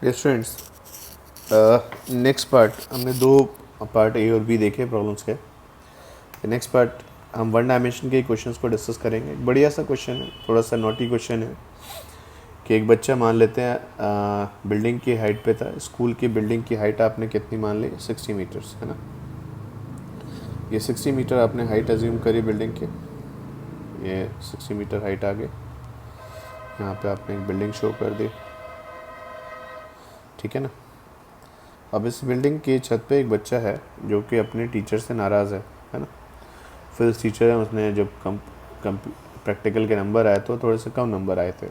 Dear students, next part हमने दो part A और बी देखे प्रॉब्लम्स के। नेक्स्ट पार्ट हम वन डायमेंशन के क्वेश्चंस को डिस्कस करेंगे। एक बढ़िया सा क्वेश्चन है, थोड़ा सा नॉटी क्वेश्चन है कि एक बच्चा मान लेते हैं बिल्डिंग की हाइट पे था। स्कूल की बिल्डिंग की हाइट आपने कितनी मान ली? 60 मीटर्स, है ना। ये 60 मीटर आपने हाइट अज्यूम करी बिल्डिंग की। ये 60 मीटर हाइट आ गई। यहाँ पे आपने एक बिल्डिंग शो कर दी, ठीक है ना। अब इस बिल्डिंग की छत पे एक बच्चा है जो कि अपने टीचर से नाराज़ है ना। फिजिक्स टीचर है, उसने जब कम प्रैक्टिकल के नंबर आए तो थोड़े से कम नंबर आए थे।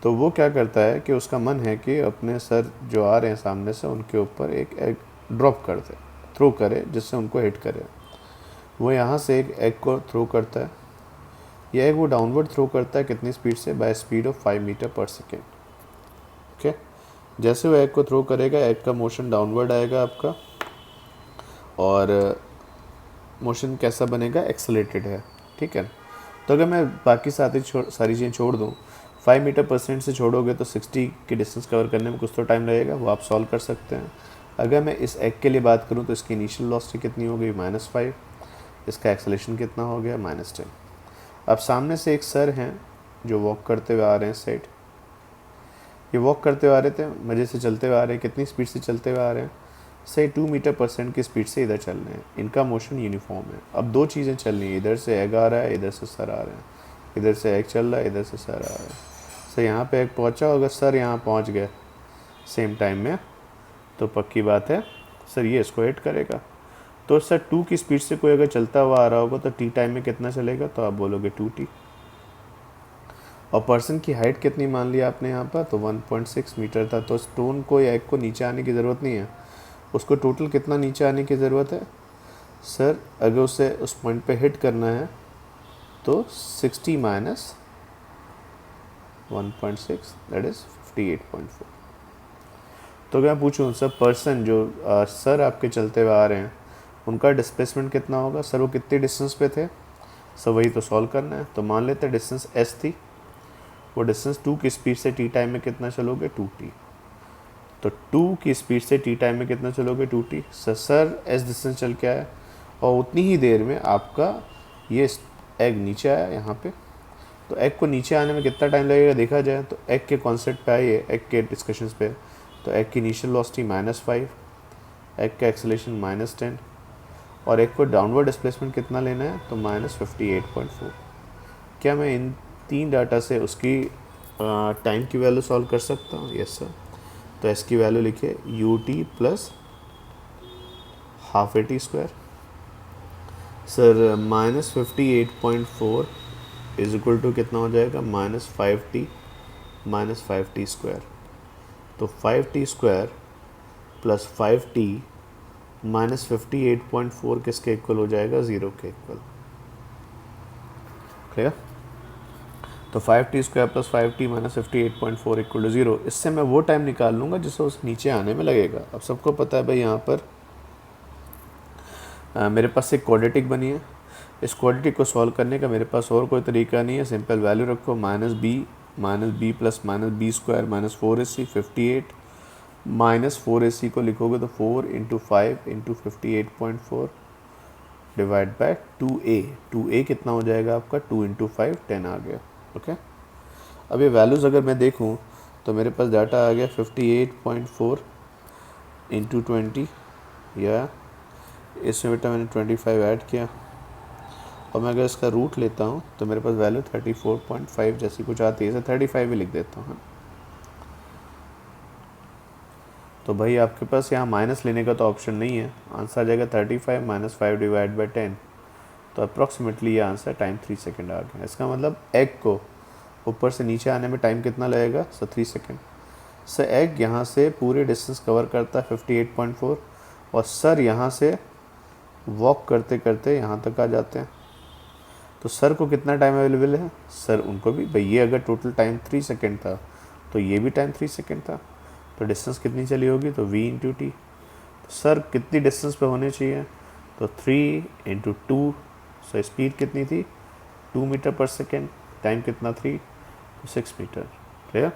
तो वो क्या करता है कि उसका मन है कि अपने सर जो आ रहे हैं सामने से उनके ऊपर एक एग ड्रॉप कर दे, थ्रो करे, जिससे उनको हिट करे। वो यहाँ से एक एग को थ्रो करता है। ये एग वो डाउनवर्ड थ्रो करता है, कितनी स्पीड से? बाय स्पीड ऑफ 5 मीटर पर सेकेंड। ओके, जैसे वो एग को थ्रो करेगा, एग का मोशन डाउनवर्ड आएगा आपका, और मोशन कैसा बनेगा? एक्सेलेरेटेड है, ठीक है। तो अगर मैं बाकी सारी चीज़ें छोड़ दूँ, 5 मीटर पर सेकेंड से छोड़ोगे तो 60 की डिस्टेंस कवर करने में कुछ तो टाइम लगेगा, वो आप सॉल्व कर सकते हैं। अगर मैं इस एग के लिए बात करूँ तो इसकी इनिशियल वेलोसिटी कितनी हो गई? -5। इसका एक्सेलेरेशन कितना हो गया? -10। अब सामने से एक सर हैं जो वॉक करते हुए आ रहे हैं साइड। ये वॉक करते हुए आ रहे थे, मज़े से चलते हुए आ रहे हैं। कितनी स्पीड से चलते हुए आ रहे हैं? से 2 मीटर पर सेकेंड की स्पीड से इधर चल रहे हैं। इनका मोशन यूनिफॉर्म है। अब दो चीज़ें चल रही हैं, इधर से एग आ रहा है, इधर से सर आ रहे हैं। इधर से एग चल रहा है, इधर से सर आ रहा है। सर यहाँ पे एग पहुँचा होगा, सर यहाँ पहुँच गए सेम टाइम में, तो पक्की बात है सर ये इसको हिट करेगा। तो सर 2 की स्पीड से कोई अगर चलता हुआ आ रहा होगा तो टी टाइम में कितना चलेगा? तो आप बोलोगे 2t। और पर्सन की हाइट कितनी मान लिया आपने यहाँ पर? तो 1.6 मीटर था। तो स्टोन को या एग को नीचे आने की ज़रूरत नहीं है, उसको टोटल कितना नीचे आने की ज़रूरत है? सर अगर उसे उस पॉइंट पे हिट करना है तो 60 माइनस 1.6 दैट इज़ 58.4। तो क्या पूछूं सर, पर्सन जो सर आपके चलते हुए आ रहे हैं उनका डिस्प्लेसमेंट कितना होगा? सर वो कितनी डिस्टेंस पे थे? सर वही तो सॉल्व करना है। तो मान लेते हैं डिस्टेंस s थी, वो डिस्टेंस 2 की स्पीड से टी टाइम में कितना चलोगे? 2t। तो 2 की स्पीड से टी टाइम में कितना चलोगे? 2t। सर एस डिस्टेंस चल के आया, और उतनी ही देर में आपका ये एग नीचे आया यहाँ पे। तो एग को नीचे आने में कितना टाइम लगेगा देखा जाए तो एग के कॉन्सेप्ट पे आइए, एग के डिस्कशंस पे। तो एग की इनिशियल वेलोसिटी -5, एग का एक्सेलेरेशन -10, और एग को डाउनवर्ड डिस्प्लेसमेंट कितना लेना है? तो -58.4। क्या मैं इन तीन डाटा से उसकी टाइम की वैल्यू सॉल्व कर सकता हूँ? Yes sir. तो एस की वैल्यू लिखिए ut plus half AT square. Sir -58.4 is equal to कितना हो जाएगा? -5t minus 5t square. तो 5t square plus 5t minus 58.4 किसके इक्वल हो जाएगा? 0 के इक्वल। क्लियर? तो 5t square plus 5t minus 58.4 equal to 0। इससे मैं वो टाइम निकाल लूँगा जिससे उस नीचे आने में लगेगा। अब सबको पता है भाई यहाँ पर मेरे पास एक क्वाड्रेटिक बनी है। इस क्वाड्रेटिक को सॉल्व करने का मेरे पास और कोई तरीका नहीं है। सिंपल वैल्यू रखो, -b plus -b square minus 4ac 58 minus 4ac को लिखोगे तो 4 into 5 into 58.4 divide by 2a। 2a कितना हो जाएगा आपका? 2 इंटू 5 10 आ गया। ओके, अब ये वैल्यूज़ अगर मैं देखूँ तो मेरे पास डाटा आ गया 58.4 इंटू 20, या इसमें बेटा मैंने 25 ऐड किया, और मैं अगर इसका रूट लेता हूँ तो मेरे पास वैल्यू 34.5 जैसी कुछ आती है। इसे 35 ही लिख देता हूँ। तो भाई आपके पास यहाँ माइनस लेने का तो ऑप्शन नहीं है, आंसर आ जाएगा 35 माइनस 5 डिवाइड बाई 10। तो अप्रॉक्सीमेटली ये आंसर टाइम 3 सेकेंड आ गया। इसका मतलब एग को ऊपर से नीचे आने में टाइम कितना लगेगा? Sir 3 second. सर एग यहाँ से पूरे डिस्टेंस कवर करता है 58.4, और सर यहाँ से वॉक करते करते यहाँ तक आ जाते हैं। तो सर को कितना टाइम अवेलेबल है? सर उनको भी भाई, ये अगर टोटल टाइम 3 सेकेंड था तो ये भी टाइम 3 सेकेंड था। तो डिस्टेंस कितनी चली होगी? तो v इंटू टी। तो सर कितनी डिस्टेंस पे होने चाहिए? तो 3 इंटू 2। सो स्पीड कितनी थी? 2 मीटर पर सेकेंड। टाइम कितना? 3, तो 6 मीटर। क्लियर?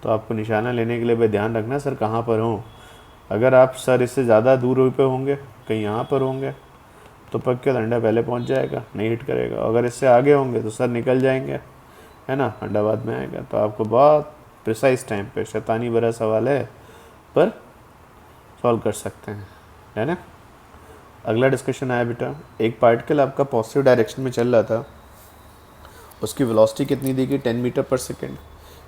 तो आपको निशाना लेने के लिए भाई ध्यान रखना सर कहाँ पर हो। अगर आप सर इससे ज़्यादा दूर पे होंगे, कहीं यहाँ पर होंगे, तो पक्के अंडा पहले पहुँच जाएगा, नहीं हिट करेगा। अगर इससे आगे होंगे तो सर निकल जाएंगे, है ना, अंडा बाद में आएगा। तो आपको बहुत प्रिसाइज टाइम पे, शैतानी भरा सवाल है पर सॉल्व कर सकते हैं, है ना। अगला डिस्कशन आया बेटा, एक पार्टिकल आपका पॉजिटिव डायरेक्शन में चल रहा था, उसकी वेलोसिटी कितनी दी गई 10 मीटर पर सेकेंड,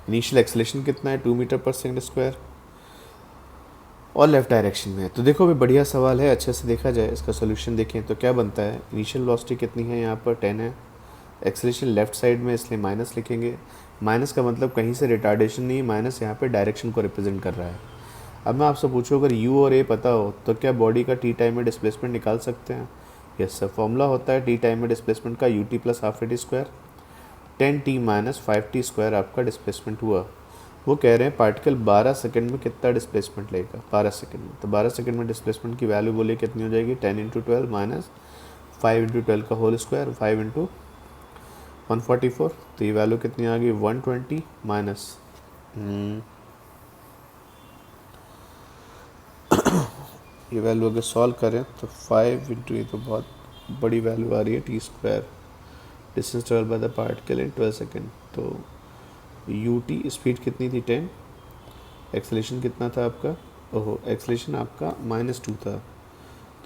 इनिशियल एक्सेलेरेशन कितना है 2 मीटर पर सेकेंड स्क्वायर, और लेफ्ट डायरेक्शन में है। तो देखो भाई बढ़िया सवाल है, अच्छे से देखा जाए, इसका सोल्यूशन देखें तो क्या बनता है। इनिशियल वेलोसिटी कितनी है, यहाँ पर 10 है, एक्सेलेरेशन लेफ्ट साइड में इसलिए माइनस लिखेंगे। माइनस का मतलब कहीं से रिटार्डेशन नहीं, माइनस यहाँ पे डायरेक्शन को रिप्रेजेंट कर रहा है। अब मैं आपसे पूछूँ अगर यू और ए पता हो तो क्या बॉडी का टी टाइम में डिस्प्लेसमेंट निकाल सकते हैं। यस सर, फॉर्मूला होता है टी टाइम में डिस्प्लेसमेंट का U T plus half A T square, 10t minus 5t square आपका डिस्प्लेसमेंट हुआ। वो कह रहे हैं पार्टिकल 12 सेकंड में कितना डिस्प्लेसमेंट लेगा, 12 सेकंड में। तो 12 सेकंड में डिस्प्लेसमेंट की वैल्यू बोलिए कितनी हो जाएगी, 10 इंटू 12 माइनस 5 इंटू 12 का होल स्क्वायर, 5 इंटू 144। तो ये वैल्यू कितनी आ गई 120 माइनस ये वैल्यू अगर सॉल्व करें तो 5 इंटू, ये तो बहुत बड़ी वैल्यू आ रही है, T square distance travel by the particle in 12 second. तो यू टी स्पीड कितनी थी 10, एक्सेलेरेशन कितना था आपका, ओहो एक्सेलेरेशन आपका -2 था।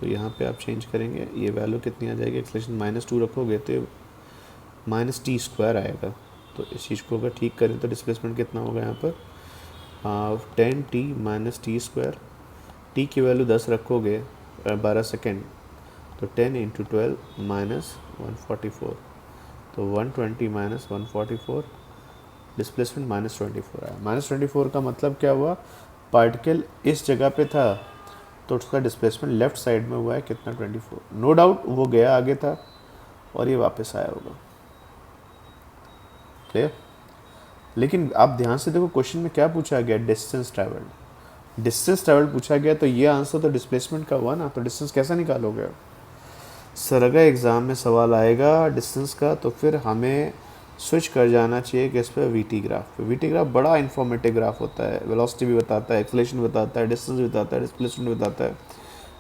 तो यहाँ पे आप चेंज करेंगे, ये वैल्यू कितनी आ जाएगी, एक्सेलेरेशन -2 रखोगे तो माइनस टी स्क्वायर आएगा। तो इस चीज़ को अगर ठीक करें तो डिस्प्लेसमेंट कितना होगा यहाँ पर 10t minus T square, T की वैल्यू 10 रखोगे 12 सेकेंड, तो 10 इंटू 12 माइनस 144, तो 120 माइनस 144, डिस्प्लेसमेंट -24 आया। -24 का मतलब क्या हुआ, पार्टिकल इस जगह पे था तो उसका डिस्प्लेसमेंट लेफ्ट साइड में हुआ है कितना 24। नो डाउट वो गया आगे था और ये वापस आया होगा, क्लियर। लेकिन आप ध्यान से देखो क्वेश्चन में क्या पूछा गया, डिस्टेंस ट्रैवल्ड, डिस्टेंस ट्रैवल्ड पूछा गया, तो ये आंसर तो डिस्प्लेसमेंट का हुआ ना। तो डिस्टेंस कैसा निकालोगे सर, अगर एग्ज़ाम में सवाल आएगा डिस्टेंस का तो फिर हमें स्विच कर जाना चाहिए कि इस पर वीटी ग्राफ पे। वीटी ग्राफ बड़ा इन्फॉर्मेटिव ग्राफ होता है, वेलोसिटी भी बताता है, एक्सेलेरेशन बताता है, डिस्टेंस भी बताता है, डिस्प्लेसमेंट बताता है,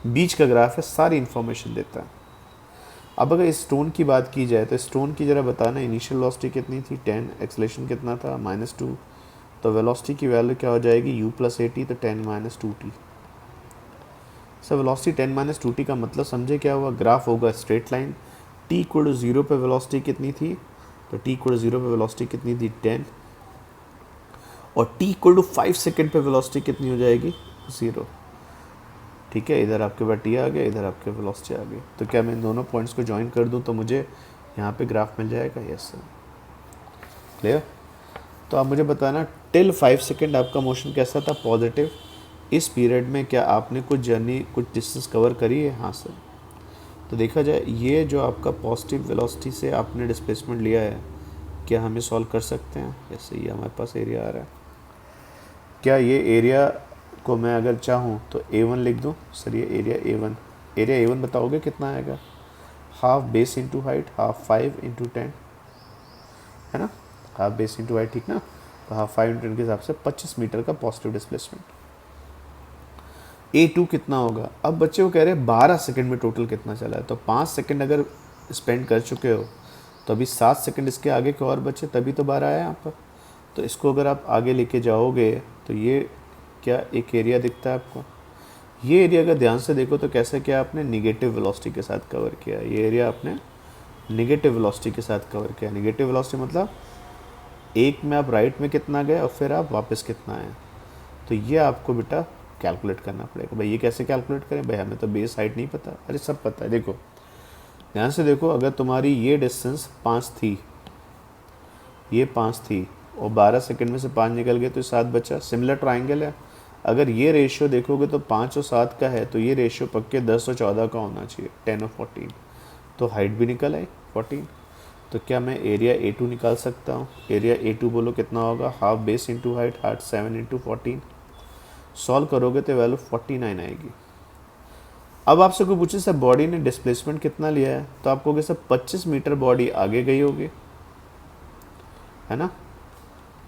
बीच का ग्राफ है, सारी इन्फॉर्मेशन देता है। अब अगर इस स्टोन की बात की जाए तो स्टोन की ज़रा बताना, इनिशियल वेलोसिटी कितनी थी 10, एक्सेलेरेशन कितना था -2, तो वेलोसिटी की वैल्यू क्या हो जाएगी u प्लस ए टी, तो 10 minus 2t। Sir velocity 10 minus 2t का मतलब समझे क्या हुआ, ग्राफ होगा straight line, t equal to 0 पे वेलोसिटी कितनी थी, तो t इक्वल टू 0 पे वेलोसिटी कितनी थी 10, और t इक्वल टू 5 सेकेंड पे वेलोसिटी कितनी हो जाएगी 0। ठीक है, इधर आपके पास टी आ गया, इधर आपके वेलोसिटी आ गई। तो क्या मैं इन दोनों पॉइंट्स को ज्वाइन कर दूं तो मुझे यहाँ पे ग्राफ मिल जाएगा, यस सर, क्लियर। तो आप मुझे बताना टिल 5 सेकेंड आपका मोशन कैसा था, पॉजिटिव। इस पीरियड में क्या आपने कुछ जर्नी, कुछ डिस्टेंस कवर करी है, हाँ सर। तो देखा जाए ये जो आपका पॉजिटिव वेलोसिटी से आपने डिस्प्लेसमेंट लिया है, क्या हमें सॉल्व कर सकते हैं। जैसे ये हमारे पास एरिया आ रहा है, क्या ये एरिया को मैं अगर चाहूँ तो A1 लिख दूँ, सर ये एरिया A1 बताओगे कितना आएगा, half base into height, half 5 into 10, है ना, हाफ बेस इंटू हाइट, ठीक ना। तो हाफ 5 इंटू 10 के हिसाब से 25 मीटर का पॉजिटिव डिस्प्लेसमेंट। A2 कितना होगा, अब बच्चे को कह रहे हैं 12 सेकंड में टोटल कितना चला है, तो 5 सेकंड अगर स्पेंड कर चुके हो तो अभी 7 सेकंड इसके आगे के और बचे, तभी तो 12 आया यहाँ पर। तो इसको अगर आप आगे लेके जाओगे तो ये क्या एक एरिया दिखता है आपको, ये एरिया अगर ध्यान से देखो तो कैसे क्या आपने निगेटिव वेलोसिटी के साथ कवर किया, ये एरिया आपने निगेटिव वेलोसिटी के साथ कवर किया। निगेटिव वेलोसिटी मतलब एक में आप राइट में कितना गए और फिर आप वापस कितना आए, तो ये आपको बेटा कैलकुलेट करना पड़ेगा। भाई ये कैसे कैलकुलेट करें, भाई हमें तो बेस हाइट नहीं पता, अरे सब पता है। देखो ध्यान से देखो, अगर तुम्हारी ये डिस्टेंस 5 थी, ये 5 थी और 12 सेकंड में से 5 निकल गए तो 7 बचा, सिमिलर ट्राइंगल है। अगर ये रेशियो देखोगे तो 5 और 7 का है, तो ये रेशियो पक्के 10 और 14 का होना चाहिए, 10 और 14, तो हाइट भी निकल आई 14। तो क्या मैं एरिया A2 निकाल सकता हूँ, एरिया A2 बोलो कितना होगा, half base into height, height 7 into 14, solve करोगे तो वैल्यू 49 आएगी। अब आपसे कोई पूछे सर बॉडी ने डिस्प्लेसमेंट कितना लिया है, तो आप कहोगे सर 25 मीटर बॉडी आगे गई होगी, है ना,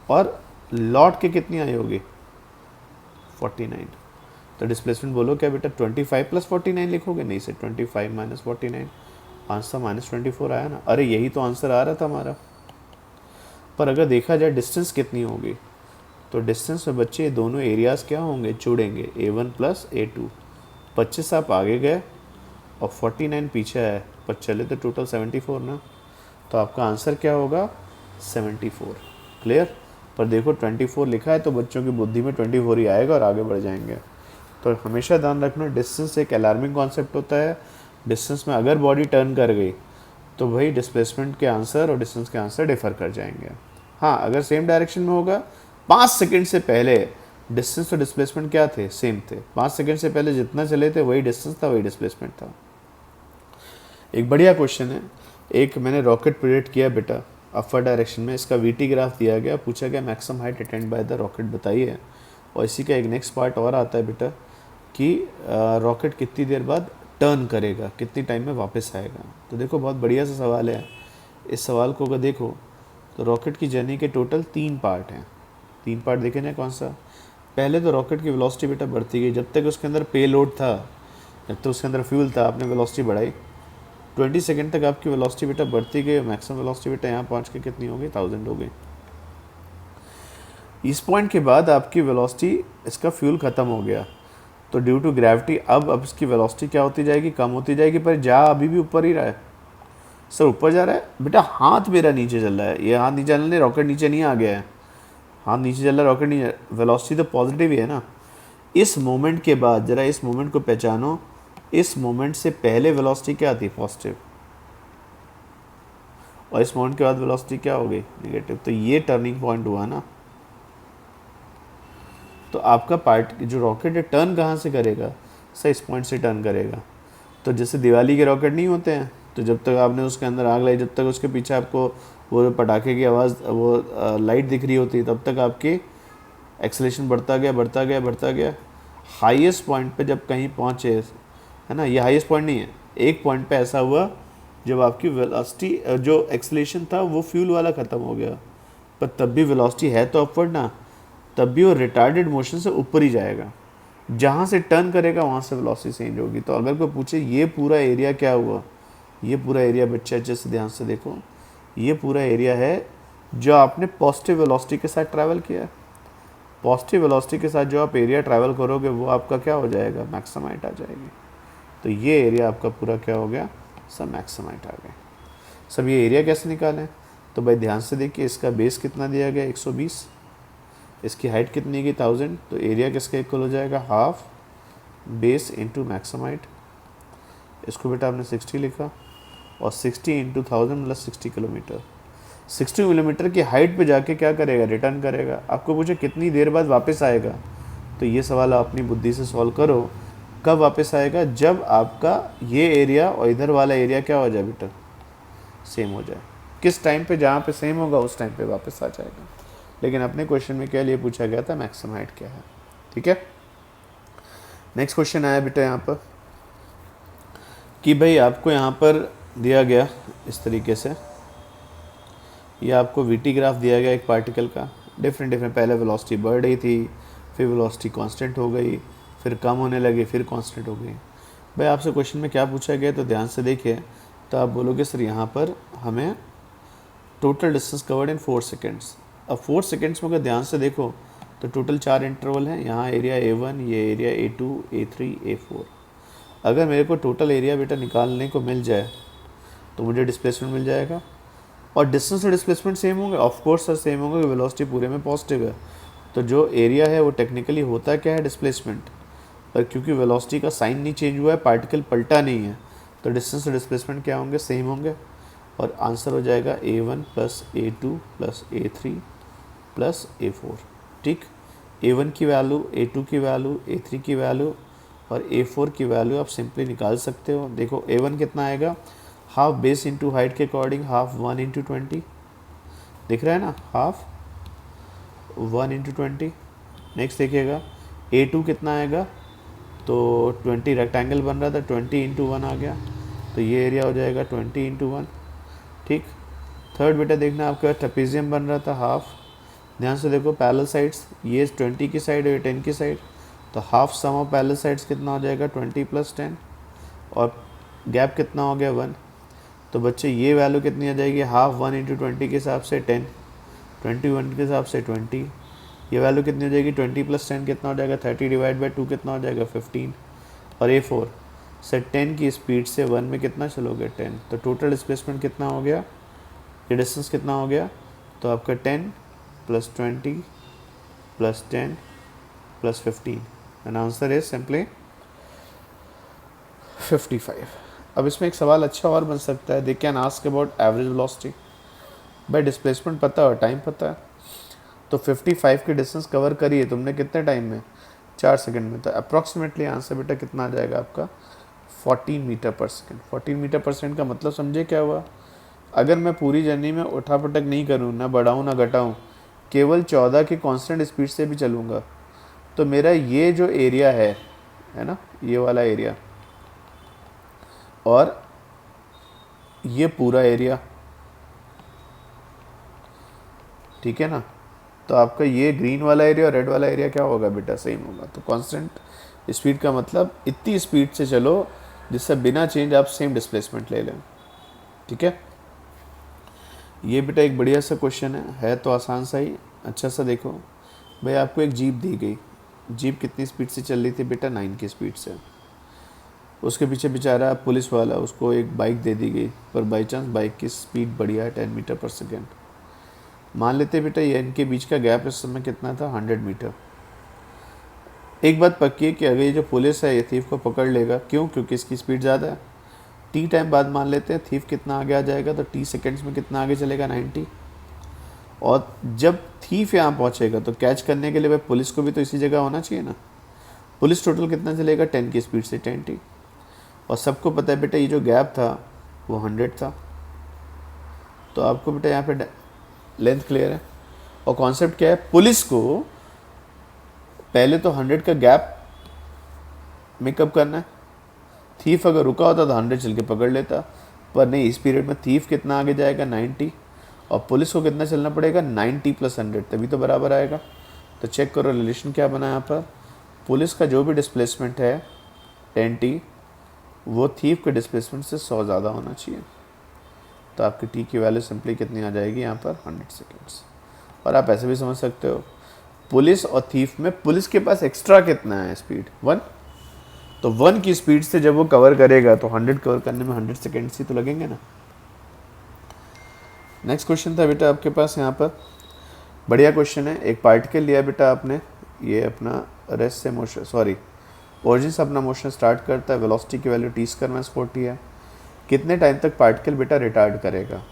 और लौट के कितनी आई होगी 49। तो डिस्प्लेसमेंट बोलो क्या बेटा 25 प्लस 49 लिखोगे, नहीं से 25 माइनस 49, आंसर माइनस 24 आया ना। अरे यही तो आंसर आ रहा था हमारा। पर अगर देखा जाए डिस्टेंस कितनी होगी, तो डिस्टेंस में बच्चे ये दोनों एरियाज़ क्या होंगे, जुड़ेंगे, A1 प्लस A2। 25 आप आगे गए और 49 पीछे है, पर चले तो टोटल 74 ना। तो आपका आंसर क्या होगा 74। क्लियर। पर देखो 24 लिखा है तो बच्चों की बुद्धि में 24 ही आएगा और आगे बढ़ जाएंगे। तो हमेशा ध्यान रखना डिस्टेंस एक अलार्मिंग कॉन्सेप्ट होता है। डिस्टेंस में अगर बॉडी टर्न कर गई तो भाई डिस्प्लेसमेंट के आंसर और डिस्टेंस के आंसर डिफर कर जाएंगे। हाँ, अगर सेम डायरेक्शन में होगा, 5 सेकंड से पहले डिस्टेंस और डिस्प्लेसमेंट क्या थे, सेम थे। 5 सेकंड से पहले जितना चले थे वही डिस्टेंस था, वही डिस्प्लेसमेंट था। एक बढ़िया क्वेश्चन है, एक मैंने रॉकेट प्रेडिक्ट किया बेटा अपर डायरेक्शन में, इसका वीटी ग्राफ दिया गया, पूछा गया maximum height attend by the rocket बताइए। और इसी का एक नेक्स्ट पार्ट और आता है बेटा कि रॉकेट कितनी देर बाद टर्न करेगा, कितनी टाइम में वापस आएगा। तो देखो बहुत बढ़िया सा सवाल है। इस सवाल को अगर देखो तो रॉकेट की जर्नी के टोटल 3 पार्ट हैं। 3 पार्ट देखे ना, कौन सा। पहले तो रॉकेट की वेलोसिटी बेटा बढ़ती गई, जब तक उसके अंदर पे लोड था, जब तक उसके अंदर फ्यूल था, आपने वेलोसिटी बढ़ाई। 20 सेकंड तक आपकी वेलोसिटी बेटा बढ़ती गई, मैक्सिमम वेलोसिटी बेटा यहाँ पहुँच के कितनी हो गई, 1000 हो गई। इस पॉइंट के बाद आपकी वेलोसिटी, इसका फ्यूल ख़त्म हो गया, तो ड्यू टू ग्रेविटी अब इसकी वेलोसिटी क्या होती जाएगी, कम होती जाएगी। पर जा अभी भी ऊपर ही रहा है। सर ऊपर जा रहा है बेटा, हाथ मेरा नीचे चल रहा है। ये हाथ नीचे चल रहा है, रॉकेट नीचे नहीं आ गया है। हाथ नीचे चल रहा है, रॉकेट नीचे, वेलोसिटी तो पॉजिटिव ही है ना। इस मोमेंट के बाद जरा इस मोमेंट को पहचानो, इस मोमेंट से पहले वेलोसिटी क्या थी, पॉजिटिव, और इस मोमेंट के बाद वेलोसिटी क्या हो गई, नेगेटिव। तो ये टर्निंग पॉइंट हुआ ना। तो आपका पार्ट जो रॉकेट है टर्न कहाँ से करेगा, सर इस पॉइंट से टर्न करेगा। तो जैसे दिवाली के रॉकेट नहीं होते हैं, तो जब तक आपने उसके अंदर आग लाई, जब तक उसके पीछे आपको वो पटाखे की आवाज़, वो लाइट दिख रही होती है, तब तक आपकी एक्सेलेरेशन बढ़ता गया बढ़ता गया बढ़ता गया। हाईएस्ट पॉइंट पे जब कहीं पहुँचे, है ना, ये हाईएस्ट पॉइंट नहीं है, एक पॉइंट पे ऐसा हुआ जब आपकी वेलोसिटी, जो एक्सेलेरेशन था वो फ्यूल वाला ख़त्म हो गया, पर तब भी वेलोसिटी है तो अपवर्ड ना, तब भी वो रिटार्डेड मोशन से ऊपर ही जाएगा। जहाँ से टर्न करेगा वहाँ से वेलोसिटी चेंज होगी। तो अगर कोई पूछे ये पूरा एरिया क्या हुआ, ये पूरा एरिया बच्चे अच्छे से ध्यान से देखो, ये पूरा एरिया है जो आपने पॉजिटिव वेलोसिटी के साथ ट्रैवल किया है। पॉजिटिव वेलोसिटी के साथ जो आप एरिया ट्रैवल करोगे वो आपका क्या हो जाएगा, मैक्सिमम हाइट आ जाएगी। तो ये एरिया आपका पूरा क्या हो गया, सब मैक्सिमम हाइट आ गया। सब ये एरिया कैसे निकालें, तो भाई ध्यान से देखिए, इसका बेस कितना दिया गया 120, इसकी हाइट कितनी की 1000, तो एरिया किसका इक्वल हो जाएगा, half base into maximum height. इसको बेटा आपने 60 लिखा, और 60 इंटू 1000 मतलब 60 किलोमीटर। 60 किलोमीटर की हाइट पे जाके क्या करेगा, रिटर्न करेगा। आपको पूछे कितनी देर बाद वापस आएगा, तो ये सवाल आप अपनी बुद्धि से सॉल्व करो। कब वापस आएगा, जब आपका ये एरिया और इधर वाला एरिया क्या हो जाए बेटा, सेम हो जाए। किस टाइम पे, जहाँ पे सेम होगा उस टाइम पे वापस आ जाएगा। लेकिन अपने क्वेश्चन में क्या लिए पूछा गया था, मैक्सिमम हाइट क्या है। ठीक है, नेक्स्ट क्वेश्चन आया बेटा यहाँ पर कि भाई आपको यहाँ पर दिया गया इस तरीके से, ये आपको वीटी ग्राफ दिया गया एक पार्टिकल का, डिफरेंट पहले वेलोसिटी बढ़ रही थी, फिर वेलोसिटी कांस्टेंट हो गई, फिर कम होने लगी, फिर कांस्टेंट हो गई। भाई आपसे क्वेश्चन में क्या पूछा गया, तो ध्यान से देखिए। तो आप बोलोगे सर यहाँ पर हमें total distance covered in 4 seconds. अब 4 सेकेंड्स में अगर ध्यान से देखो तो टोटल 4 इंटरवल हैं। यहाँ एरिया A1, ये एरिया A2, A3, A4। अगर मेरे को टोटल एरिया बेटा निकालने को मिल जाए तो मुझे डिस्प्लेसमेंट मिल जाएगा। और डिस्टेंस और डिस्प्लेसमेंट सेम होंगे, ऑफ कोर्स सर सेम होंगे, वेलोसिटी पूरे में पॉजिटिव है। तो जो एरिया है वो टेक्निकली होता क्या है, डिस्प्लेसमेंट। पर क्योंकि वेलोसिटी का साइन नहीं चेंज हुआ है, पार्टिकल पलटा नहीं है, तो डिस्टेंस और डिस्प्लेसमेंट क्या होंगे, सेम होंगे। और आंसर हो जाएगा A1 plus A2 plus A3 plus A4। ठीक, A1 की वैल्यू, A2 की वैल्यू, A3 की वैल्यू और A4 की वैल्यू आप सिंपली निकाल सकते हो। देखो A1 कितना आएगा, हाफ बेस इंटू हाइट के अकॉर्डिंग, हाफ 1 इंटू 20, दिख रहा है ना, हाफ 1 इंटू 20। नेक्स्ट देखिएगा A2 कितना आएगा, तो 20 रेक्टेंगल बन रहा था, 20 इंटू 1 आ गया, तो ये एरिया हो जाएगा 20 इंटू 1। ठीक, थर्ड बेटा देखना आपका ट्रेपेजियम बन रहा था, हाफ ध्यान से देखो पैरेलल साइड्स, ये 20 की साइड है, ये 10 की साइड, तो half sum of parallel sides कितना हो जाएगा 20 + 10, और गैप कितना हो गया 1। तो बच्चे ये वैल्यू कितनी आ जाएगी, हाफ 1 × 20 के हिसाब से 10, 21 के हिसाब से 20, ये वैल्यू कितनी हो जाएगी 20 + 10 कितना हो जाएगा 30 / 2 कितना हो जाएगा 15, और A4 से 10 की स्पीड से 1 में कितना चलोगे 10, तो टोटल डिस्प्लेसमेंट कितना हो गया, ये डिस्टेंस कितना हो गया, तो आपका 10 + 20 + 10 + 15, एंड आंसर इज सिंपली 55। अब इसमें एक सवाल अच्छा और बन सकता है, they can ask about average velocity. भाई डिस्प्लेसमेंट पता है और टाइम पता है, तो 55 की डिस्टेंस कवर करिए तुमने कितने टाइम में, 4 सेकंड में, तो अप्रॉक्सीमेटली आंसर बेटा कितना आ जाएगा आपका 14 मीटर/सेकंड। 14 मीटर/सेकंड का मतलब समझे क्या हुआ, अगर मैं पूरी जर्नी में उठा पटक नहीं करूँ, ना बढ़ाऊँ ना घटाऊँ, केवल 14 की कांस्टेंट स्पीड से भी चलूँगा, तो मेरा ये जो एरिया है ना, ये वाला एरिया और ये पूरा एरिया, ठीक है ना, तो आपका ये ग्रीन वाला एरिया और रेड वाला एरिया क्या होगा बेटा, सेम होगा। तो कांस्टेंट स्पीड का मतलब इतनी स्पीड से चलो जिससे बिना चेंज आप सेम डिस्प्लेसमेंट ले लें, ठीक है। ये बेटा एक बढ़िया सा क्वेश्चन है तो आसान सा ही, अच्छा सा देखो भाई, आपको एक जीप दी गई, जीप कितनी स्पीड से चल रही थी बेटा 9 की स्पीड से, उसके पीछे बेचारा पुलिस वाला, उसको एक बाइक दे दी गई, पर बाई चांस बाइक की स्पीड बढ़िया है 10 मीटर/सेकंड। मान लेते बेटा ये इनके बीच का गैप इस समय कितना था 100 मीटर। एक बात पक्की है कि अगर ये जो पुलिस है ये थीफ को पकड़ लेगा, क्यों, क्योंकि इसकी स्पीड ज़्यादा है। टी टाइम बाद मान लेते हैं थीफ कितना आगे आ जाएगा, तो टी सेकेंड्स में कितना आगे चलेगा 90, और जब थीफ यहाँ पहुँचेगा तो कैच करने के लिए भाई पुलिस को भी तो इसी जगह होना चाहिए ना। पुलिस टोटल कितना चलेगा 10 की स्पीड से 10 टी, और सबको पता है बेटा ये जो गैप था वो 100 था, तो आपको बेटा यहाँ पे लेंथ क्लियर है। और कॉन्सेप्ट क्या है, पुलिस को पहले तो 100 का गैप मेकअप करना है, थीफ अगर रुका होता तो 100 चल के पकड़ लेता, पर नहीं, इस पीरियड में थीफ कितना आगे जाएगा 90, और पुलिस को कितना चलना पड़ेगा 90 + 100, तभी तो बराबर आएगा। तो चेक करो रिलेशन क्या बना यहाँ पर, पुलिस का जो भी डिस्प्लेसमेंट है 10t वो थीफ के डिस्प्लेसमेंट से 100 ज़्यादा होना चाहिए, तो आपकी टी की वैल्यू सिंपली कितनी आ जाएगी यहाँ पर 100 सेकेंड्स। और आप ऐसे भी समझ सकते हो, पुलिस और थीफ में पुलिस के पास एक्स्ट्रा कितना है स्पीड 1, तो 1 की स्पीड से जब वो कवर करेगा तो 100 कवर करने में 100 सेकेंड्स ही तो लगेंगे ना। नेक्स्ट क्वेश्चन था बेटा आपके पास यहाँ पर, बढ़िया क्वेश्चन है। एक पार्टिकल लिया बेटा आपने, ये अपना रेस्ट से मोशन, सॉरी ओरिजिन से अपना मोशन स्टार्ट करता है, वेलोसिटी की वैल्यू t² है, कितने टाइम तक पार्टिकल बेटा रिटार्ड करेगा।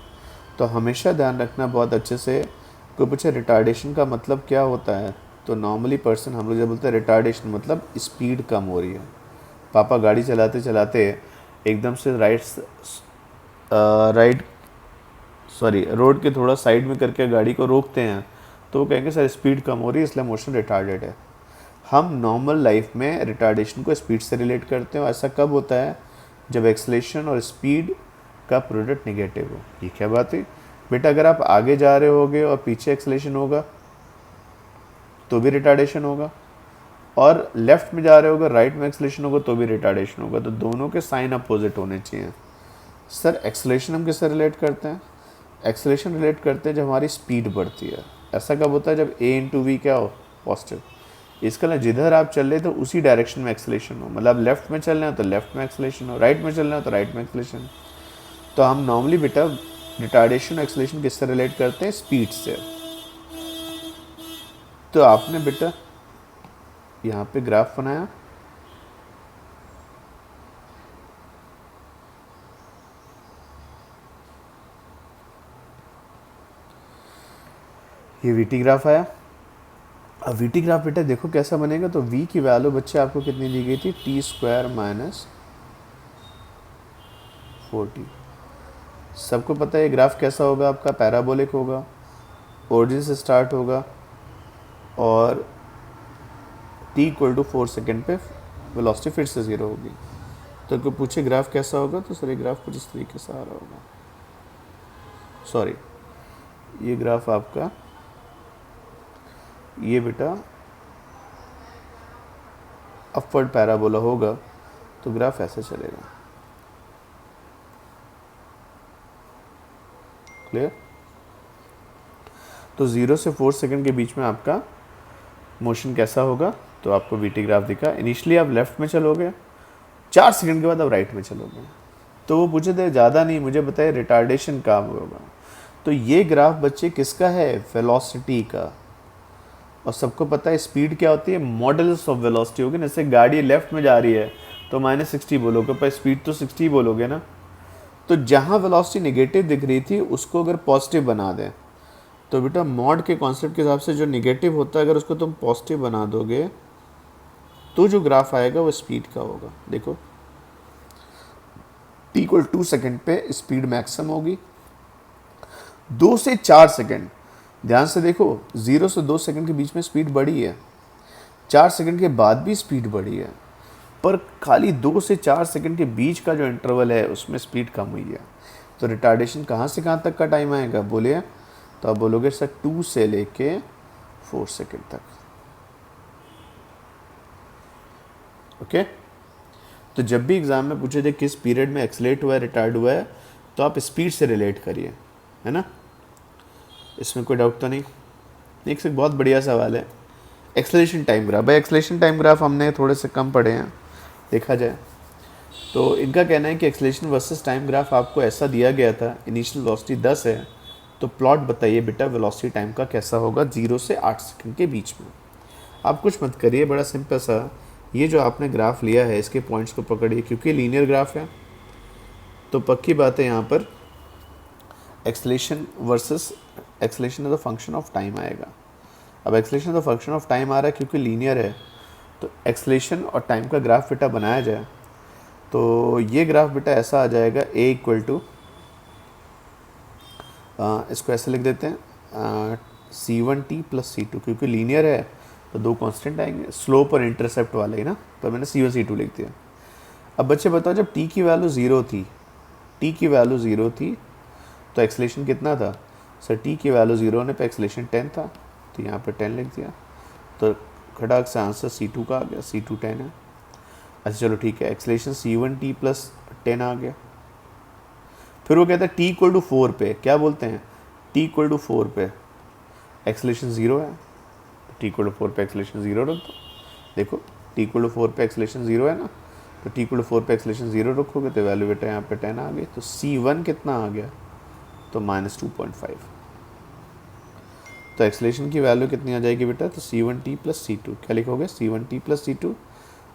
तो हमेशा ध्यान रखना बहुत अच्छे से, कोई पूछे रिटार्डेशन का मतलब क्या होता है, तो नॉर्मली पर्सन हम लोग जब बोलते हैं रिटार्डेशन मतलब स्पीड कम हो रही है, पापा गाड़ी चलाते चलाते एकदम से रोड के थोड़ा साइड में करके गाड़ी को रोकते हैं, तो वो कहेंगे सर स्पीड कम हो रही है इसलिए मोशन रिटार्डेड है। हम नॉर्मल लाइफ में रिटार्डेशन को स्पीड से रिलेट करते हैं, और ऐसा कब होता है जब एक्सेलरेशन और स्पीड का प्रोडक्ट नेगेटिव हो। ये क्या बात है बेटा, अगर आप आगे जा रहे होगे और पीछे एक्सेलरेशन होगा तो भी रिटार्डेशन होगा, और लेफ्ट में जा रहे होगे राइट में एक्सेलरेशन होगा तो भी रिटार्डेशन होगा, तो दोनों के साइन अपोजिट होने चाहिए। सर एक्सेलरेशन हम किससे रिलेट करते हैं, एक्सेलरेशन रिलेट करते हैं जब हमारी स्पीड बढ़ती है। ऐसा कब होता है जब a × v क्या हो पॉजिटिव, इसका मतलब जिधर आप चल रहे तो उसी डायरेक्शन में एक्सेलरेशन हो, मतलब लेफ्ट में चल रहे हो तो लेफ्ट में एक्सेलरेशन हो, राइट में चल रहे हो तो राइट में एक्सेलरेशन। तो हम नॉर्मली बेटा रिटार्डेशन एक्सेलरेशन किससे रिलेट करते हैं, स्पीड से। तो आपने बेटा यहाँ पे ग्राफ बनाया, ये वीटी ग्राफ आया। अब वीटी ग्राफ बेटा देखो कैसा बनेगा, तो v की वैल्यू बच्चे आपको कितनी दी गई थी t² - 4t। सबको पता है ये ग्राफ कैसा होगा, आपका पैराबोलिक होगा, ओरिजिन से स्टार्ट होगा और t = 4 सेकेंड पे वेलोसिटी फिर से 0 होगी। तो कोई पूछे ग्राफ कैसा होगा, तो सर ये ग्राफ कुछ इस तरीके से आ रहा होगा, सॉरी ये ग्राफ आपका ये बेटा अपवर्ड पैराबोला होगा तो ग्राफ ऐसे चलेगा। क्लियर? तो 0 से 4 सेकंड के बीच में आपका मोशन कैसा होगा? तो आपको वीटी ग्राफ दिखा। इनिशियली आप लेफ्ट में चलोगे, 4 सेकंड के बाद आप राइट में चलोगे। तो वो पूछे थे ज़्यादा नहीं, मुझे बताइए रिटार्डेशन कहाँ होगा। तो ये ग्राफ बच्चे किसका है? वेलोसिटी का। और सबको पता है स्पीड क्या होती है? मॉडल्स ऑफ वेलोसिटी होगी। जैसे गाड़ी लेफ्ट में जा रही है तो -60 बोलोगे, पर स्पीड तो 60 बोलोगे ना। तो जहाँ वेलोसिटी नेगेटिव दिख रही थी उसको अगर पॉजिटिव बना दें तो बेटा मॉड के कॉन्सेप्ट के हिसाब से जो नेगेटिव होता है अगर उसको तुम पॉजिटिव बना दोगे तो जो ग्राफ आएगा वो स्पीड का होगा। देखो t = 2 सेकेंड पे स्पीड मैक्सिमम होगी। 2 से 4 सेकेंड, ध्यान से देखो, 0 से 2 सेकेंड के बीच में स्पीड बढ़ी है, 4 सेकेंड के बाद भी स्पीड बढ़ी है, पर खाली 2 से 4 सेकेंड के बीच का जो इंटरवल है उसमें स्पीड कम हुई है। तो रिटार्डेशन कहाँ से कहाँ तक का टाइम आएगा बोलिए? तो आप बोलोगे सर 2 से लेके 4 सेकेंड तक। ओके? तो जब भी एग्जाम में पूछे थे किस पीरियड में एक्सलेट हुआ है, रिटार्ड हुआ है, तो आप स्पीड से रिलेट करिए, है ना? इसमें कोई डाउट तो नहीं? नेक्स्ट एक बहुत बढ़िया सवाल है, एक्सेलरेशन टाइम ग्राफ। भाई एक्सेलरेशन टाइम ग्राफ हमने थोड़े से कम पढ़े हैं देखा जाए तो। इनका कहना है कि एक्सेलरेशन वर्सेस टाइम ग्राफ आपको ऐसा दिया गया था, इनिशियल वेलोसिटी 10 है, तो प्लॉट बताइए बेटा वेलोसिटी टाइम का कैसा होगा 0 से 8 सेकंड के बीच में। आप कुछ मत करिए, बड़ा सिंपल सा, ये जो आपने ग्राफ लिया है इसके पॉइंट्स को पकड़िए, क्योंकि लीनियर ग्राफ है तो पक्की बात है यहाँ पर acceleration versus acceleration is the function of time आएगा। अब acceleration is the function of time आ रहा है क्योंकि लीनियर है, तो एक्सेलरेशन और टाइम का ग्राफ बेटा बनाया जाए तो ये ग्राफ बेटा ऐसा आ जाएगा a = इसको ऐसे लिख देते हैं c1t + c2, क्योंकि लीनियर है तो दो कांस्टेंट आएंगे, स्लोप और इंटरसेप्ट वाले ही ना, तो मैंने c1 c2 लिख दिया। अब बच्चे बताओ जब t की वैल्यू 0 थी, t की वैल्यू 0 थी तो एक्सेलरेशन कितना था? सर t की वैल्यू 0 होने पे एक्सेलरेशन 10 था, तो यहाँ पे 10 लिख दिया, तो खटाक से आंसर c2 का आ गया, c2 10 है। अच्छा चलो ठीक है, एक्सेलरेशन c1t + 10 आ गया। फिर वो कहता है t = 4 पे, क्या बोलते हैं? t = 4 पे एक्सेलरेशन 0 है, t = 4 पे एक्सेलरेशन 0 रख दो। देखो t = 4 पे एक्सेलरेशन 0 है ना, तो t = 4 पे एक्सेलरेशन 0 रखोगे तो वैल्यू बेटा यहाँ पे 10 आ गई, तो c1 कितना आ गया? तो -2.5। तो एक्सेलरेशन की वैल्यू कितनी आ जाएगी बेटा? तो c1t + c2, क्या लिखोगे? c1t + c2,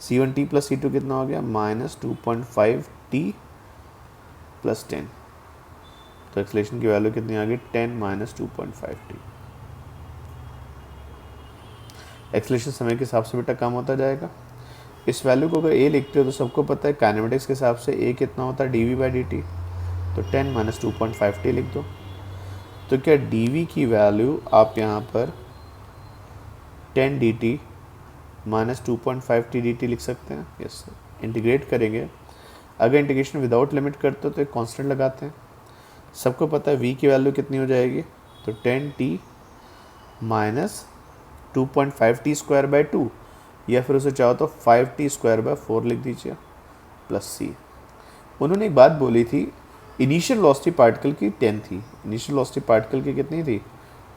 c1t + c2 कितना हो गया? -2.5t + 10। तो एक्सेलरेशन की वैल्यू कितनी आ गई? 10 - 2.5t। एक्सेलरेशन समय के हिसाब से बेटा कम होता जाएगा। इस वैल्यू को अगर a लिखते हो तो सबको पता है काइनेमेटिक्स के हिसाब से a कितना होता है? dv/dt, तो 10 - 2.5t लिख दो। तो क्या dv की वैल्यू आप यहाँ पर 10 dt - 2.5t dt लिख सकते हैं? Yes sir. इंटीग्रेट करेंगे, अगर इंटीग्रेशन विदाउट लिमिट करते हो तो एक कांस्टेंट लगाते हैं। सबको पता है v की वैल्यू कितनी हो जाएगी? तो 10t - 2.5t²/2, या फिर उसे चाहो तो 5t²/4 लिख दीजिए +c। उन्होंने एक बात बोली थी, इनिशियल वेलोसिटी पार्टिकल की 10 थी, इनिशियल वेलोसिटी पार्टिकल की कितनी थी?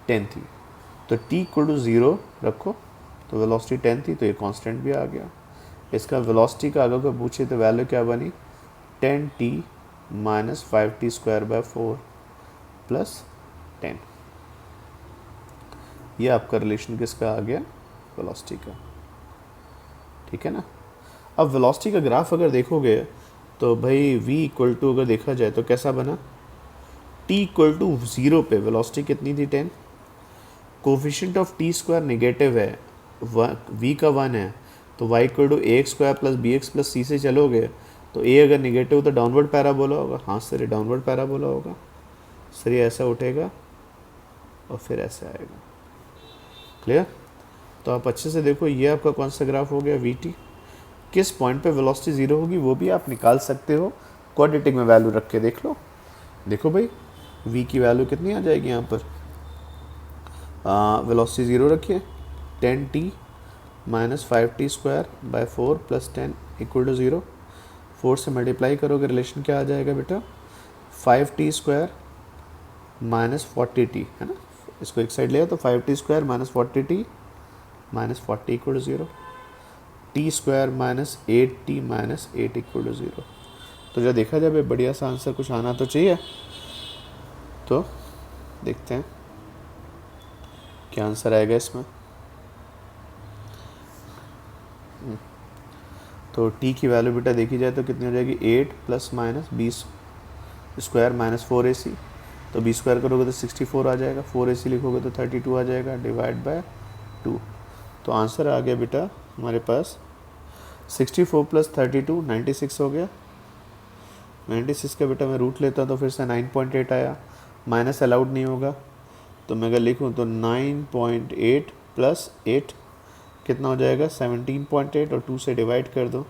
10 थी। तो t = 0 रखो, तो वेलोसिटी 10 थी, तो ये कांस्टेंट भी आ गया। इसका वेलोसिटी का अगर कोई पूछे तो वैल्यू क्या बनी? 10t - 5t²/4 + 10। ये आपका रिलेशन किसका आ गया? वेलोसिटी का। ठीक है ना? अब वेलोसिटी का ग्राफ अगर देखोगे तो भाई v = अगर देखा जाए तो कैसा बना? t = 0 पे वेलोसिटी कितनी थी? 10। कोफिशिएंट ऑफ t² नेगेटिव है, v का 1 है, तो y = ax² + bx + c से चलोगे तो a अगर नेगेटिव तो डाउनवर्ड पैराबोला होगा। हाँ सर, ये डाउनवर्ड पैराबोला होगा सर, ये ऐसा उठेगा और फिर ऐसे आएगा। क्लियर? तो आप अच्छे से देखो, ये आपका कौन सा ग्राफ हो गया? vt। किस पॉइंट पे वेलोसिटी 0 होगी वो भी आप निकाल सकते हो, क्वाड्रेटिक में वैल्यू रख के देख लो। देखो भाई v की वैल्यू कितनी आ जाएगी यहाँ पर? वेलोसिटी 0 रखिए, 10t minus 5t² by 4 plus 10 equal to 0। 4 से मल्टीप्लाई करोगे रिलेशन क्या आ जाएगा बेटा, 5t² माइनस 40t, है ना। इसको एक साइड लिया तो 5t² minus 40t minus 40 equal to 0, t² minus 8t minus 8 equal to 0। तो जब देखा जाए बढ़िया सा आंसर कुछ आना तो चाहिए। तो देखते हैं क्या आंसर आएगा इसमें। तो t की वैल्यू बेटा देखी जाए तो कितनी हो जाएगी, 8 प्लस माइनस 20² माइनस 4ac। तो b² करोगे तो 64 आ जाएगा, 4ac लिखोगे तो 32 आ जाएगा, डिवाइड बाय 2। तो आंसर आ गया बेटा हमारे पास 64 प्लस 32 96 हो गया। 96 का बेटा मैं रूट लेता तो फिर से 9.8 आया, माइनस अलाउड नहीं होगा। तो मैं अगर लिखूँ तो 9.8 प्लस 8 कितना हो जाएगा, 17.8, और 2 से डिवाइड कर दो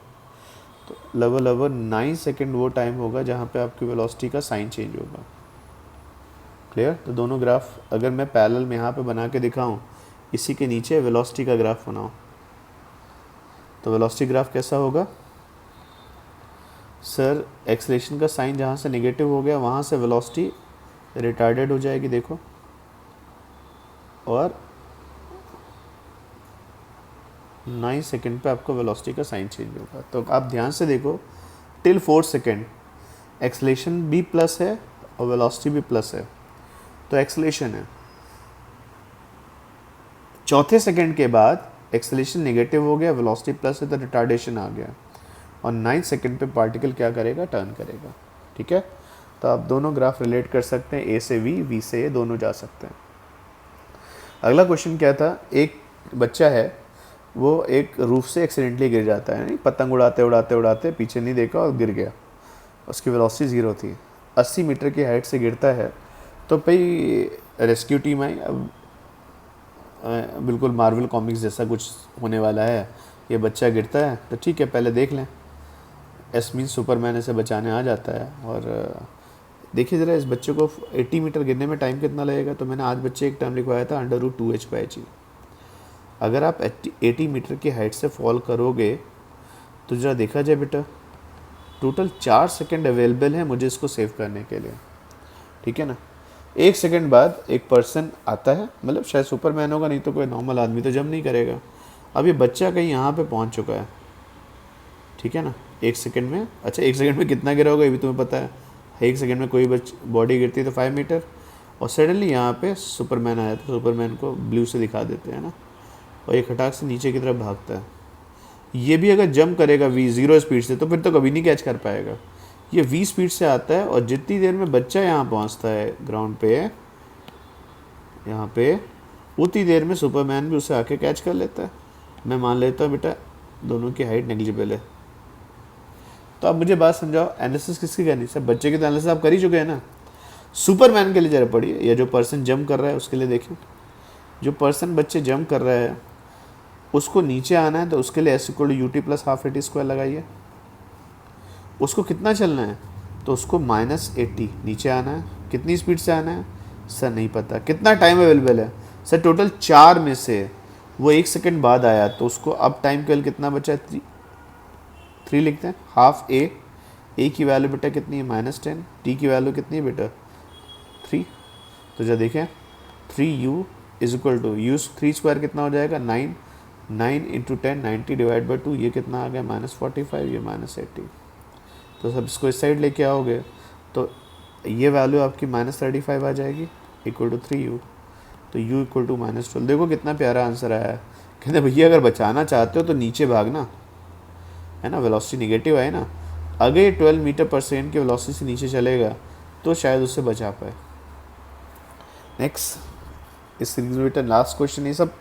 तो लगभग 9 सेकेंड वो टाइम होगा जहाँ पे आपकी वेलोसिटी का साइन चेंज होगा। क्लियर। तो दोनों ग्राफ अगर मैं पैरेलल में यहाँ पे बना के दिखाऊँ, इसी के नीचे वेलोसिटी का ग्राफ बनाऊँ, तो वेलोसिटी ग्राफ कैसा होगा सर, एक्सेलरेशन का साइन जहाँ से नेगेटिव हो गया वहाँ से वेलोसिटी रिटार्डेड हो जाएगी, देखो, और 9 सेकेंड पे आपको वेलोसिटी का साइन चेंज होगा। तो आप ध्यान से देखो, टिल 4 सेकेंड एक्सेलरेशन भी प्लस है और वेलोसिटी भी प्लस है, तो एक्सेलरेशन है। चौथे सेकेंड के बाद एक्सेलरेशन नेगेटिव हो गया, वेलोसिटी प्लस है, तो रिटार्डेशन आ गया, और 9 सेकेंड पे पार्टिकल क्या करेगा, टर्न करेगा। ठीक है। तो आप दोनों ग्राफ रिलेट कर सकते हैं, ए से वी, वी से ए, दोनों जा सकते हैं। अगला क्वेश्चन क्या था, एक बच्चा है वो एक रूफ से एक्सीडेंटली गिर जाता है, नहीं पतंग उड़ाते उड़ाते उड़ाते पीछे नहीं देखा और गिर गया, उसकी वेलोसिटी 0 थी, 80 मीटर की हाइट से गिरता है। तो भाई रेस्क्यू टीम आई, अब बिल्कुल मार्वल कॉमिक्स जैसा कुछ होने वाला है, ये बच्चा गिरता है तो ठीक है पहले देख लें, एस मीन सुपरमैन इसे बचाने आ जाता है। और देखिए ज़रा इस बच्चे को 80 मीटर गिरने में टाइम कितना लगेगा, तो मैंने आज बच्चे एक टर्म लिखवाया था √2h/g। अगर आप 80 मीटर की हाइट से फॉल करोगे तो ज़रा देखा जाए बेटा, टोटल 4 सेकेंड अवेलेबल है मुझे इसको सेव करने के लिए, ठीक है ना। 1 सेकेंड बाद एक पर्सन आता है, मतलब शायद सुपरमैन होगा, नहीं तो कोई नॉर्मल आदमी तो जंप नहीं करेगा। अब ये बच्चा कहीं यहाँ पे पहुँच चुका है, ठीक है ना, 1 सेकेंड में। अच्छा 1 सेकेंड में कितना गिरा होगा ये भी तुम्हें पता है, 1 सेकेंड में कोई बॉडी गिरती है तो 5 मीटर, और सडनली यहाँ पे सुपरमैन आया तो सुपरमैन को ब्लू से दिखा देते हैं ना, और ये खटाक से नीचे की तरफ भागता है। ये भी अगर जंप करेगा v 0 स्पीड से तो फिर तो कभी नहीं कैच कर पाएगा। ये v स्पीड से आता है, और जितनी देर में बच्चा यहाँ पहुँचता है ग्राउंड पे, यहाँ पे, उतनी देर में सुपरमैन भी उसे आके कैच कर लेता है। मैं मान लेता हूँ बेटा दोनों की हाइट नेग्लिजिबल है। तो अब मुझे बात समझाओ, एनालिसिस किसकी करनी है? बच्चे की तो एनालिसिस आप कर ही चुके हैं ना, सुपरमैन के लिए जरा पढ़िए, या जो पर्सन जंप कर रहा है उसके लिए देखें। जो पर्सन बच्चे जंप कर रहा है उसको नीचे आना है, तो उसके लिए s=ut + ½ at² लगाइए। उसको कितना चलना है, तो उसको -80 नीचे आना है। कितनी स्पीड से आना है सर नहीं पता। कितना टाइम अवेलेबल है सर, टोटल 4 में से वो 1 सेकेंड बाद आया, तो उसको अब टाइम केवल कितना बचा, 3 लिखते हैं, ½ a की वैल्यू बेटा कितनी है, -10, t की वैल्यू कितनी है बेटा 3। तो जब देखें 3u = u3² कितना हो जाएगा, 9 × 10 90 डिवाइड बाई 2, ये कितना आ गया -45, ये -80। तो सब इसको इस साइड लेके आओगे तो ये वैल्यू आपकी -35 आ जाएगी, इक्वल टू 3u। तो u = -12। देखो कितना प्यारा आंसर आया है। कहते भैया अगर बचाना चाहते हो तो नीचे भागना, है ना, वेलोसिटी नेगेटिव है ना, अगर ये 12 मीटर/सेकंड की वेलोसिटी से नीचे चलेगा तो शायद उससे बचा पाए। नेक्स्ट इस सीरीज में बेटा लास्ट क्वेश्चन, ये सब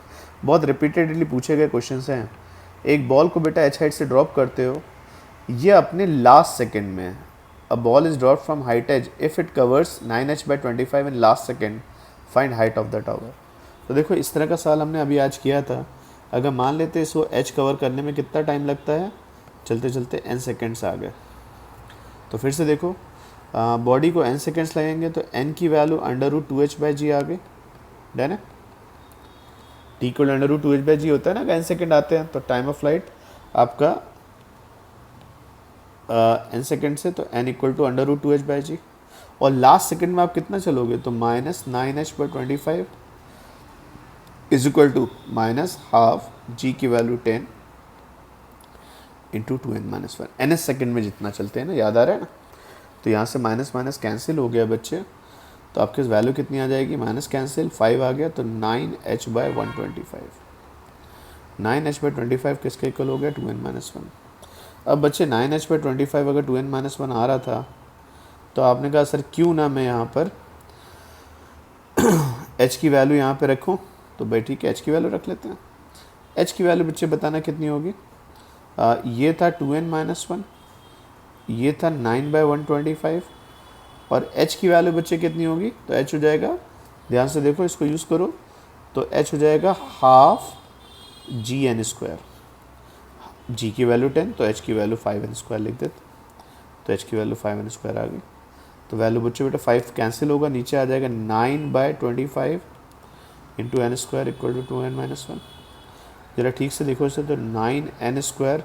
बहुत रिपीटेडली पूछे गए क्वेश्चन हैं। एक बॉल को बेटा h हाइट से ड्रॉप करते हो, ये अपने लास्ट सेकंड में, a ball is drop from height as if it covers 9h/25 in last second, find height of the tower. तो देखो इस तरह का सवाल हमने अभी आज किया था। अगर मान लेते इसको h कवर करने में कितना टाइम लगता है, चलते चलते n सेकेंड्स आ गए। तो फिर से देखो बॉडी को n सेकेंड्स लगेंगे, तो n की वैल्यू √2h/g आ गई, डन है, T equal under root 2h/g होता है ना, n सेकेंड आते हैं, तो टाइम ऑफ फ्लाइट आपका n सेकेंड से, तो n equal to under root 2h/g। और लास्ट सेकेंड में आप कितना चलोगे, तो -9h/25 is equal to -half g की value 10 into 2n-1 ns second में जितना चलते हैं ना, याद आ रहा है ना। तो यहाँ से माइनस माइनस कैंसिल हो गया बच्चे, तो आपके वैल्यू कितनी आ जाएगी, माइनस कैंसिल 5 आ गया, तो 9h/125। 9h/25 किसके इक्वल हो गया, 2n-1। अब बच्चे 9h/25 अगर 2n-1 आ रहा था, तो आपने कहा सर क्यों ना मैं यहाँ पर h की वैल्यू यहाँ पे रखूँ, तो भाई ठीक है, h की वैल्यू रख लेते हैं। h की वैल्यू बच्चे बताना कितनी होगी, ये था 2n-1, ये था 9/125, और h की वैल्यू बच्चे कितनी होगी, तो h हो जाएगा, ध्यान से देखो इसको यूज़ करो, तो h हो जाएगा हाफ gn²। g की वैल्यू 10, तो h की वैल्यू 5n² लिख देते, तो h की वैल्यू 5n² आ गई। तो वैल्यू बच्चे बेटा 5 कैंसिल होगा, नीचे आ जाएगा 9/25 into n² equal to 2n-1। ज़रा ठीक से देखो इसे, तो 9n²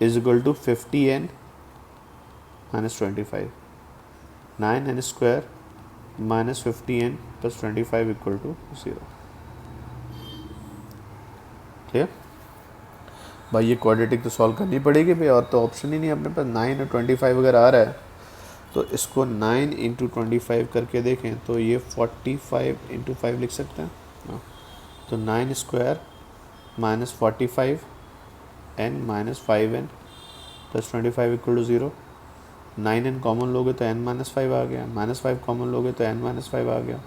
is equal to 50n-25। 9n² minus 50n plus 25 equal to 0। Clear भाई, ये क्वाड्रेटिक तो सॉल्व करनी पड़ेगी भाई, और तो ऑप्शन ही नहीं अपने पास। 9 और 25 अगर आ रहा है, तो इसको 9 इंटू 25 करके देखें, तो ये 45 इंटू 5 लिख सकते हैं। तो 9² minus 45 n minus 5n plus 25 equal to 0। 9n common लोगे तो n-5 आ गया, -5 कॉमन लोगे तो n-5 आ गया।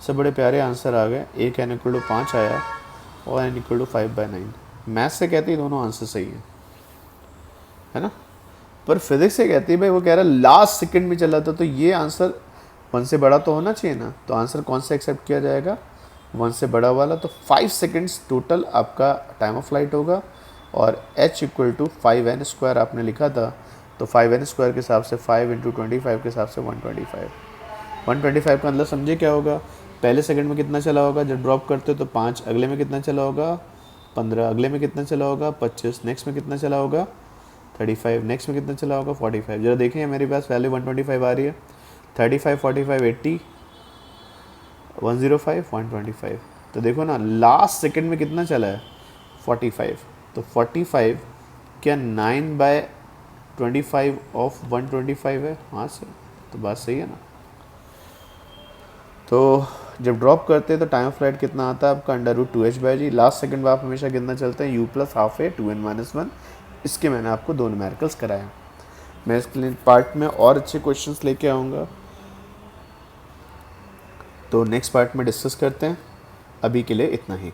सब बड़े प्यारे आंसर आ गए, एक n इक्वल टू 5 आया और n इक्वल टू 5/9। मैथ से कहती है दोनों आंसर सही है ना, पर फिजिक्स से कहती है भाई, वो कह रहा है लास्ट सेकंड में चला था, तो ये आंसर 1 से बड़ा तो होना चाहिए ना, तो आंसर कौन सा एक्सेप्ट किया जाएगा, 1 से बड़ा वाला। तो 5 सेकेंड्स टोटल आपका टाइम ऑफ फ्लाइट होगा, और h इक्वल टू 5n² आपने लिखा था, तो 5n² के हिसाब से 5 इंटू 25 के हिसाब से 125। 125 का मतलब समझे क्या होगा, पहले सेकंड में कितना चला होगा जब ड्रॉप करते हो, तो 5, अगले में कितना चला होगा 15, अगले में कितना चला होगा 25, नेक्स्ट में कितना चला होगा 35, नेक्स्ट में कितना चला होगा 45। जरा देखें मेरे पास वैल्यू 125 आ रही है, 35, 45, 80, 105, 125। तो देखो ना लास्ट सेकंड में कितना चला है 45, तो 45 क्या 9/25 ऑफ 125 है, हाँ सर, तो बात सही है ना। तो जब ड्रॉप करते हैं तो टाइम ऑफ फ्लाइट कितना आता है आपका, under root 2h/g। Last second में आप हमेशा कितना चलते हैं, u plus half a 2n-1। इसके मैंने आपको 2 न्यूमेरिकल्स कराए। मैं इसके पार्ट में और अच्छे क्वेश्चंस लेके आऊँगा, तो नेक्स्ट पार्ट में डिस्कस करते हैं। अभी के लिए इतना ही।